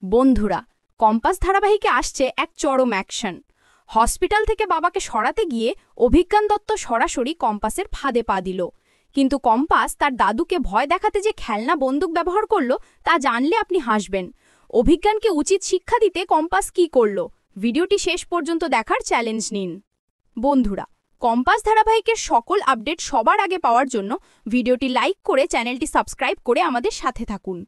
বন্ধুরা, কম্পাস ধারাবাহিকে আসছে এক চরম অ্যাকশন। হসপিটাল থেকে বাবাকে সরাতে গিয়ে অভিজ্ঞান দত্ত সরাসরি কম্পাসের ফাঁদে পা দিল। কিন্তু কম্পাস তার দাদুকে ভয় দেখাতে যে খেলনা বন্দুক ব্যবহার করল তা জানলে আপনি হাসবেন। অভিজ্ঞানকে উচিত শিক্ষা দিতে কম্পাস কি করল, ভিডিওটি শেষ পর্যন্ত দেখার চ্যালেঞ্জ নিন। বন্ধুরা, কম্পাস ধারাবাহিকের সকল আপডেট সবার আগে পাওয়ার জন্য ভিডিওটি লাইক করে চ্যানেলটি সাবস্ক্রাইব করে আমাদের সাথে থাকুন।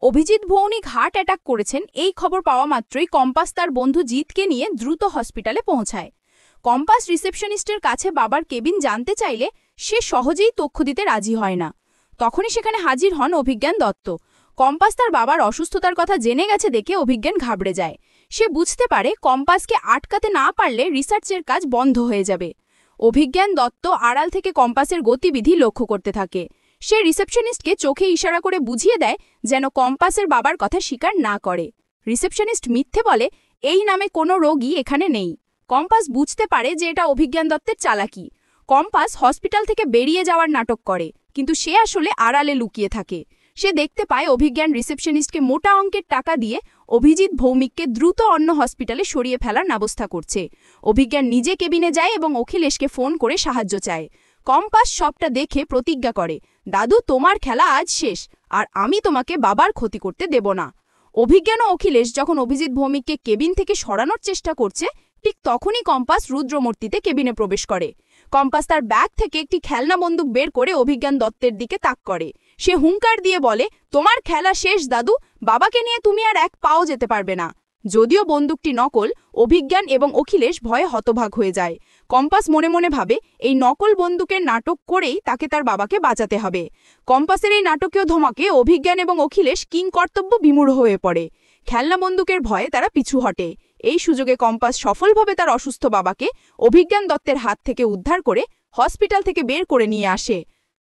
অভিজিৎ ভৌমিক হার্ট অ্যাটাক করেছেন এই খবর পাওয়া মাত্রই কম্পাস তার বন্ধু জিতকে নিয়ে দ্রুত হসপিটালে পৌঁছায়। কম্পাস রিসেপশনিস্টের কাছে বাবার কেবিন জানতে চাইলে সে সহজেই তথ্য দিতে রাজি হয় না। তখনই সেখানে হাজির হন অভিজ্ঞান দত্ত। কম্পাস তার বাবার অসুস্থতার কথা জেনে গেছে দেখে অভিজ্ঞান ঘাবড়ে যায়। সে বুঝতে পারে কম্পাসকে আটকাতে না পারলে রিসার্চের কাজ বন্ধ হয়ে যাবে। অভিজ্ঞান দত্ত আড়াল থেকে কম্পাসের গতিবিধি লক্ষ্য করতে থাকে। সে রিসেপশনিস্টকে চোখে ইশারা করে বুঝিয়ে দেয় যেন কম্পাসের বাবার কথা স্বীকার না করে। রিসেপশনিস্ট মিথ্যে বলে এই নামে কোনো রোগী এখানে নেই। কম্পাস বুঝতে পারে যে এটা অভিজ্ঞান দত্তের চালাকি। কম্পাস হসপিটাল থেকে বেরিয়ে যাওয়ার নাটক করে, কিন্তু সে আসলে আড়ালে লুকিয়ে থাকে। সে দেখতে পায় অভিজ্ঞান রিসেপশনিস্টকে মোটা অঙ্কের টাকা দিয়ে অভিজিৎ ভৌমিককে দ্রুত অন্য হসপিটালে সরিয়ে ফেলার ব্যবস্থা করছে। অভিজ্ঞান নিজে কেবিনে যায় এবং অখিলেশকে ফোন করে সাহায্য চায়। কম্পাস সবটা দেখে প্রতিজ্ঞা করে, দাদু তোমার খেলা আজ শেষ, আর আমি তোমাকে বাবার ক্ষতি করতে দেব না। অভিজ্ঞান ও অখিলেশ যখন অভিজিৎ ভৌমিককে কেবিন থেকে সরানোর চেষ্টা করছে, ঠিক তখনই কম্পাস রুদ্রমূর্তিতে কেবিনে প্রবেশ করে। কম্পাস তার ব্যাগ থেকে একটি খেলনা বন্দুক বের করে অভিজ্ঞান দত্তের দিকে তাক করে। সে হুঙ্কার দিয়ে বলে, তোমার খেলা শেষ দাদু, বাবাকে নিয়ে তুমি আর এক পাও যেতে পারবে না। যদিও বন্দুকটি নকল, অভিজ্ঞান এবং অখিলেশ ভয়ে হতবাক হয়ে যায়। কম্পাস মনে মনে ভাবে এই নকল বন্দুকের নাটক করেই তাকে তার বাবাকে বাঁচাতে হবে। কম্পাসের এই নাটকীয় ধমাকে অভিজ্ঞান এবং অখিলেশ কিংকর্তব্য বিমূঢ় হয়ে পড়ে। খেলনা বন্দুকের ভয়ে তারা পিছু হটে। এই সুযোগে কম্পাস সফলভাবে তার অসুস্থ বাবাকে অভিজ্ঞান দত্তের হাত থেকে উদ্ধার করে হসপিটাল থেকে বের করে নিয়ে আসে।